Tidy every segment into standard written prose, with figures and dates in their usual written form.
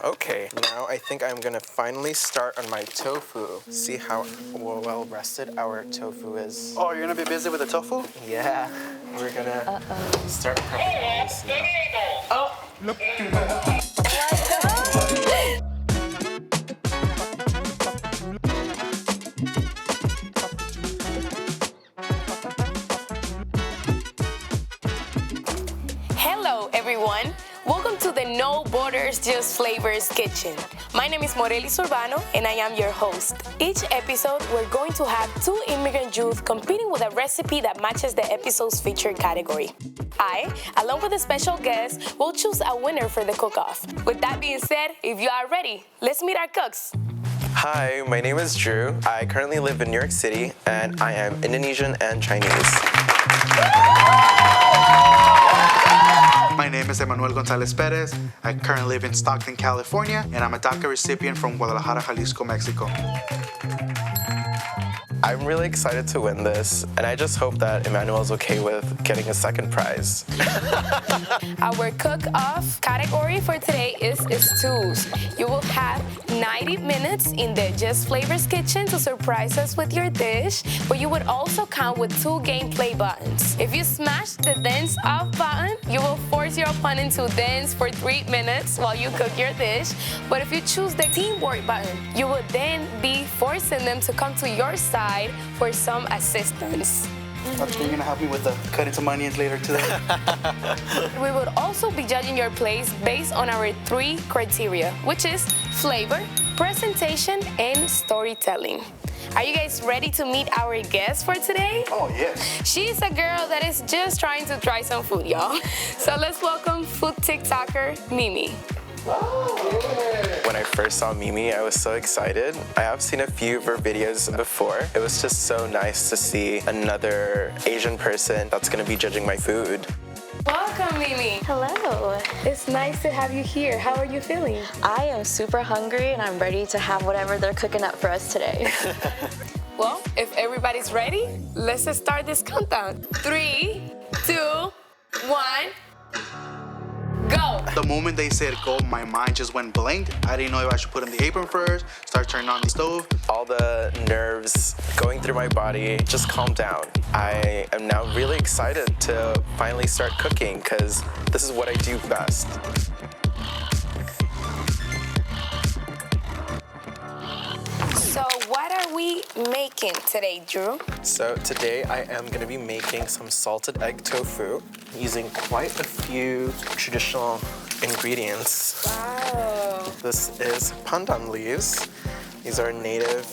okay. Now I think I'm gonna finally start on my tofu. See how well rested our tofu is. Oh, you're gonna be busy with the tofu? Yeah, we're gonna start prepping this now. Oh, look. Hello, everyone. Welcome to the No Borders, Just Flavors kitchen. My name is Morelis Urbano, and I am your host. Each episode, we're going to have two immigrant youth competing with a recipe that matches the episode's featured category. I, along with a special guest, will choose a winner for the cook-off. With that being said, if you are ready, let's meet our cooks. Hi, my name is Dru. I currently live in New York City, and I am Indonesian and Chinese. My name is Emmanuel Gonzalez Perez. I currently live in Stockton, California, and I'm a DACA recipient from Guadalajara, Jalisco, Mexico. I'm really excited to win this, and I just hope that Emmanuel's okay with getting a second prize. Our cook-off category for today is stews. You will have 90 minutes in the Just Flavors kitchen to surprise us with your dish, but you would also count with 2 gameplay buttons. If you smash the dance off button, you will force your opponent to dance for 3 minutes while you cook your dish. But if you choose the teamwork button, you would then be forcing them to come to your side for some assistance. Are you gonna help me with the cutting some onions later today? We would also be judging your plays based on our 3 criteria, which is flavor, presentation, and storytelling. Are you guys ready to meet our guest for today? Oh, yes. She's a girl that is just trying to try some food, y'all. So let's welcome food TikToker, Mimi. When I first saw Mimi, I was so excited. I have seen a few of her videos before. It was just so nice to see another Asian person that's gonna be judging my food. Welcome, Mimi. Hello. It's nice to have you here. How are you feeling? I am super hungry and I'm ready to have whatever they're cooking up for us today. Well, if everybody's ready, let's just start this countdown. 3, 2, 1. Go! The moment they said go, my mind just went blank. I didn't know if I should put in the apron first, start turning on the stove. All the nerves going through my body just calmed down. I am now really excited to finally start cooking because this is what I do best. So what are we making today, Dru? So today I am going to be making some salted egg tofu using quite a few traditional ingredients. Wow. This is pandan leaves. These are native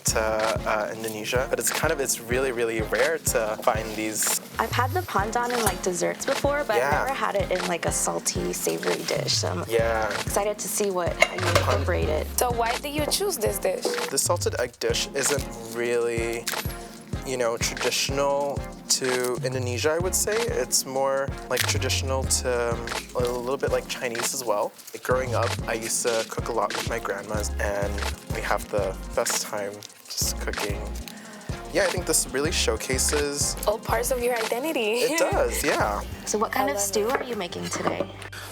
to Indonesia, but it's really rare to find these. I've had the pandan in like desserts before, but Yeah. I've never had it in like a salty, savory dish. So I'm Yeah. excited to see how you incorporate it. So why did you choose this dish? The salted egg dish isn't really, traditional to Indonesia, I would say. It's more like traditional to a little bit like Chinese as well. Like growing up, I used to cook a lot with my grandmas, and we have the best time just cooking. Yeah, I think this really showcases. All parts of your identity. It does, yeah. So what kind I of love stew are you making today?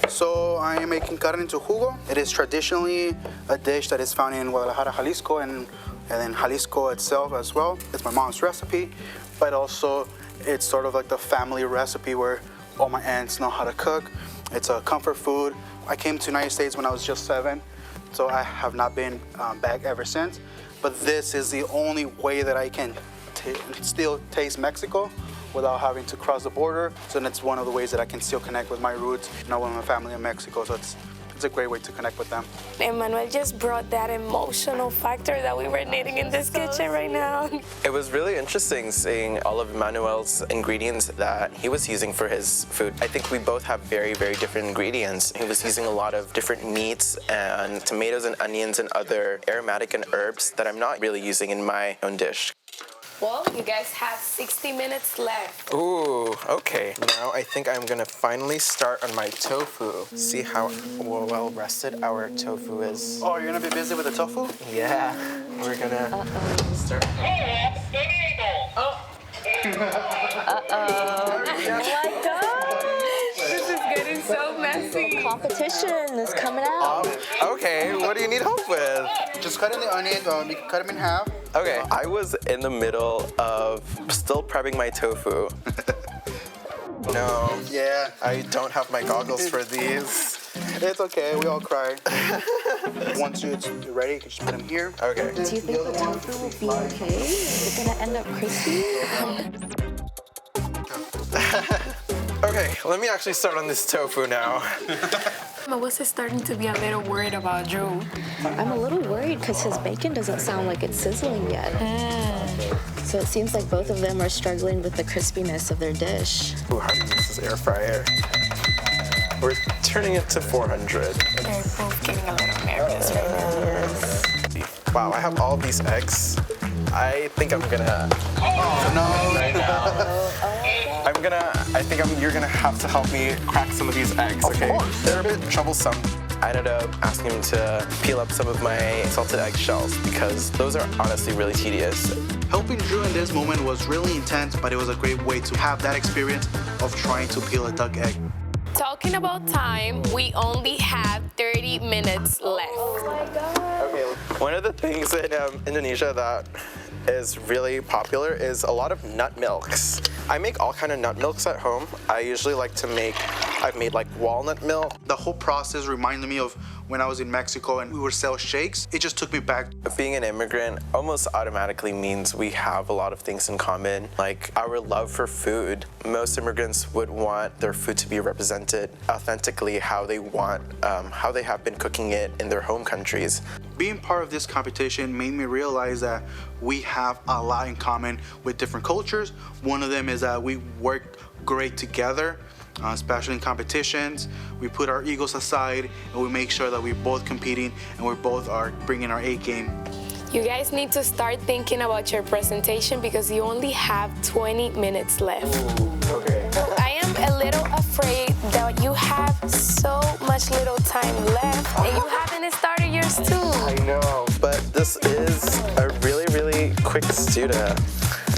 So I am making carne into jugo. It is traditionally a dish that is found in Guadalajara, Jalisco, and then Jalisco itself as well. It's my mom's recipe, but also it's sort of like the family recipe where all my aunts know how to cook. It's a comfort food. I came to the United States when I was just 7, so I have not been back ever since. But this is the only way that I can still taste Mexico without having to cross the border. So that's one of the ways that I can still connect with my roots, with my family in Mexico. So it's a great way to connect with them. Emmanuel just brought that emotional factor that we were needing in this kitchen right now. It was really interesting seeing all of Emmanuel's ingredients that he was using for his food. I think we both have very different ingredients. He was using a lot of different meats and tomatoes and onions and other aromatic and herbs that I'm not really using in my own dish. Well, you guys have 60 minutes left. Ooh, okay. Now I think I'm gonna finally start on my tofu. See how well rested our tofu is. Oh, you're gonna be busy with the tofu? Yeah, we're gonna start. Oh my gosh! This is getting so messy. competition is coming out. Okay, what do you need help with? Just cut in the onions. You can cut them in half. Okay, I was in the middle of still prepping my tofu. No. Yeah. I don't have my goggles for these. It's okay. We all cry. Once you're ready, you can just put them here. Okay. Do you think the tofu will be okay? Is it gonna end up crispy? Okay, let me actually start on this tofu now. I was starting to be a little worried about Dru. I'm a little worried because his bacon doesn't sound like it's sizzling yet. So it seems like both of them are struggling with the crispiness of their dish. Ooh, how do you use this air fryer? We're turning it to 400. They're both getting a little nervous right now. Yes. Wow, I have all these eggs. I think I'm gonna. Oh no! Right now. You're gonna have to help me crack some of these eggs, okay? Of course. They're a bit troublesome. I ended up asking him to peel up some of my salted egg shells because those are honestly really tedious. Helping Dru in this moment was really intense, but it was a great way to have that experience of trying to peel a duck egg. Talking about time, we only have 30 minutes left. Oh my god. Okay, one of the things in Indonesia that is really popular is a lot of nut milks. I make all kind of nut milks at home. I usually like to I've made like walnut milk. The whole process reminded me of when I was in Mexico and we would sell shakes. It just took me back. Being an immigrant almost automatically means we have a lot of things in common, like our love for food. Most immigrants would want their food to be represented authentically how they have been cooking it in their home countries. Being part of this competition made me realize that we have a lot in common with different cultures. One of them is that we work great together, especially in competitions. We put our egos aside and we make sure that we're both competing and we both are bringing our A game. You guys need to start thinking about your presentation because you only have 20 minutes left. Okay. I am a little afraid that you have so much little time left and you haven't started yours too. I know, but this is a really, really quick stew to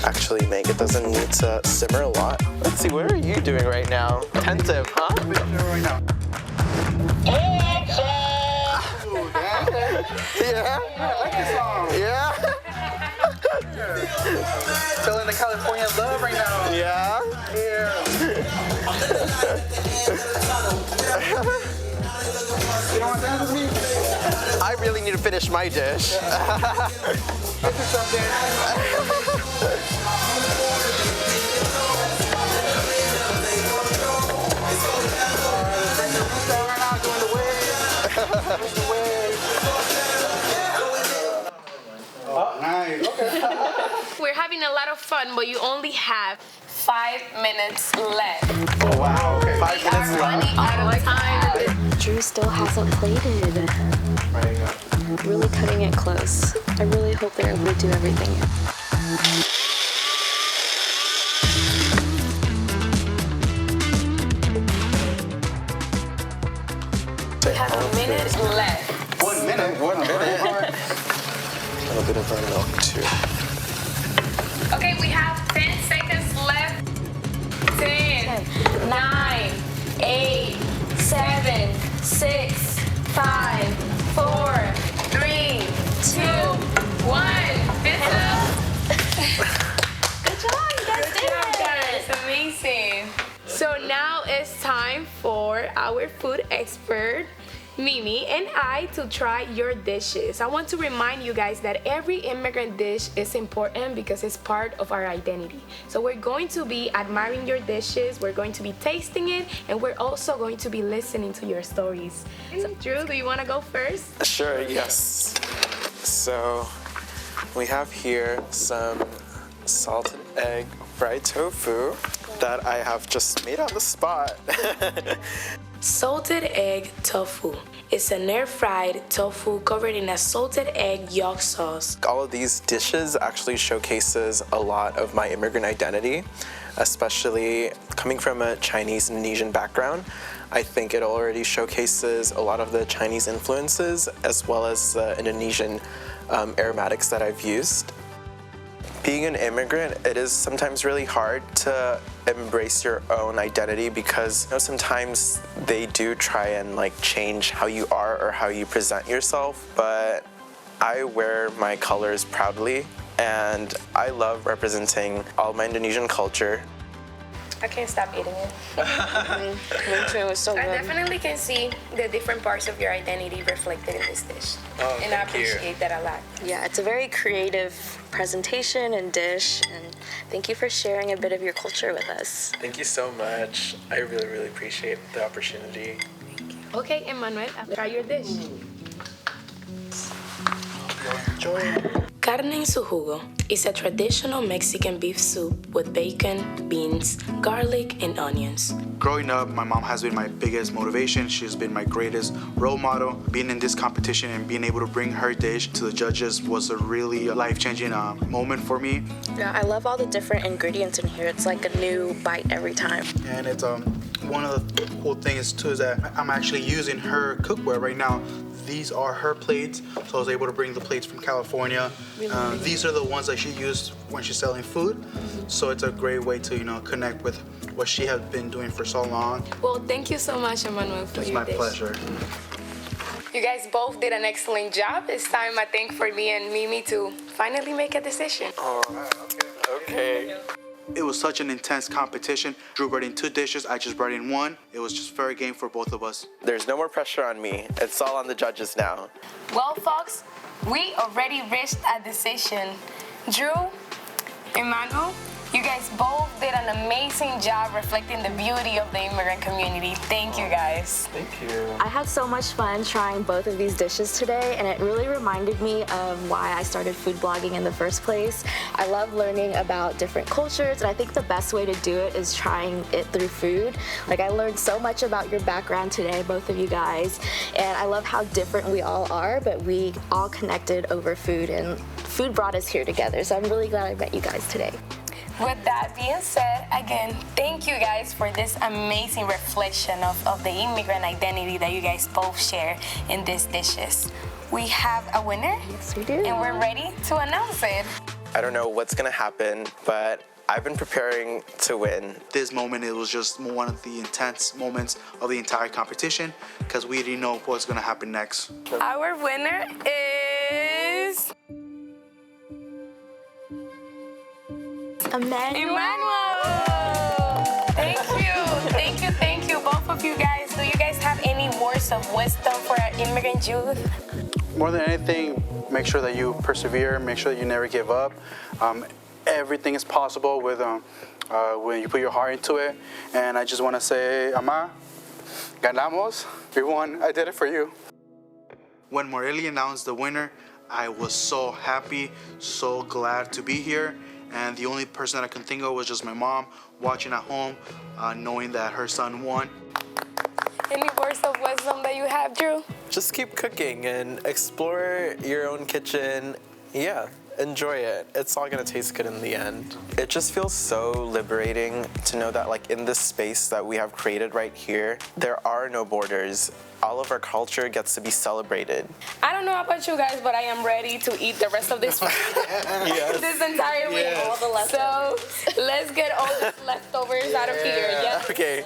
actually make. It doesn't need to simmer a lot. Let's see, what are you doing right now? Attentive, huh? What are you doing right now? Yeah? I like this song. Yeah? Feeling the California love right now. Yeah? You don't want to dance with me? I really need to finish my dish. This is something. Oh, nice. Okay. We're having a lot of fun, but you only have 5 minutes left. Oh, wow. Okay. 5 We are minutes running left. out of time. Dru still hasn't plated. Really cutting it close. I really hope they're able to do everything. We have a minute left. 1 minute. 1 minute. A little bit of our milk too. Okay, we have 10 seconds left. 10, 9, 8, 7, 6, 5, 4, 3, 2, 1. Good job, you guys did it! Guys, amazing. So now it's time for our food expert, Mimi, and I to try your dishes. I want to remind you guys that every immigrant dish is important because it's part of our identity. So we're going to be admiring your dishes, we're going to be tasting it, and we're also going to be listening to your stories. So, Dru, do you want to go first? Sure, yes. So we have here some salted egg fried tofu that I have just made on the spot. Salted egg tofu. It's an air-fried tofu covered in a salted egg yolk sauce. All of these dishes actually showcases a lot of my immigrant identity, especially coming from a Chinese Indonesian background. I think it already showcases a lot of the Chinese influences as well as the Indonesian aromatics that I've used. Being an immigrant, it is sometimes really hard to embrace your own identity because sometimes they do try and like change how you are or how you present yourself, but I wear my colors proudly and I love representing all my Indonesian culture. I can't stop eating it. Me too, it was so I good. definitely can see the different parts of your identity reflected in this dish. Oh, and I thank you. appreciate that a lot. Yeah, it's a very creative presentation and dish, and thank you for sharing a bit of your culture with us. Thank you so much. I really, really appreciate the opportunity. Okay, Emmanuel, try your dish. Enjoy it. Carne en su jugo is a traditional Mexican beef soup with bacon, beans, garlic, and onions. Growing up, my mom has been my biggest motivation. She's been my greatest role model. Being in this competition and being able to bring her dish to the judges was a really life-changing moment for me. Yeah, I love all the different ingredients in here. It's like a new bite every time. And it's one of the cool things too is that I'm actually using her cookware right now. These are her plates, so I was able to bring the plates from California. These are the ones that she used when she's selling food, so it's a great way to connect with what she has been doing for so long. Well, thank you so much, Emmanuel, for It's your my dish. pleasure. You guys both did an excellent job. It's time, I think, for me and Mimi to finally make a decision. Okay. It was such an intense competition. Dru brought in 2 dishes, I just brought in 1. It was just fair game for both of us. There's no more pressure on me. It's all on the judges now. Well, folks, we already reached a decision. Dru, Emmanuel, you guys both did an amazing job reflecting the beauty of the immigrant community. Thank you, guys. Thank you. I had so much fun trying both of these dishes today, and it really reminded me of why I started food blogging in the first place. I love learning about different cultures, and I think the best way to do it is trying it through food. Like, I learned so much about your background today, both of you guys, and I love how different we all are, but we all connected over food, and food brought us here together, so I'm really glad I met you guys today. With that being said, again, thank you guys for this amazing reflection of the immigrant identity that you guys both share in these dishes. We have a winner. Yes, we do. And we're ready to announce it. I don't know what's gonna happen, but I've been preparing to win. This moment, it was just one of the intense moments of the entire competition because we didn't know what's gonna happen next. Our winner is Emmanuel. Thank you, both of you guys. Do you guys have any words of wisdom for our immigrant youth? More than anything, make sure that you persevere, make sure that you never give up. Everything is possible with when you put your heart into it. And I just want to say, Ama, ganamos. We won. I did it for you. When Morelli announced the winner, I was so happy, so glad to be here. And the only person that I can think of was just my mom watching at home, knowing that her son won. Any words of wisdom that you have, Dru? Just keep cooking and explore your own kitchen. Yeah, enjoy it. It's all gonna taste good in the end. It just feels so liberating to know that like in this space that we have created right here, there are no borders. All of our culture gets to be celebrated. I don't know about you guys, but I am ready to eat the rest of this food. Yes. This entire week. Yes. All the leftovers. So let's get all the leftovers out of here. Yeah. Okay.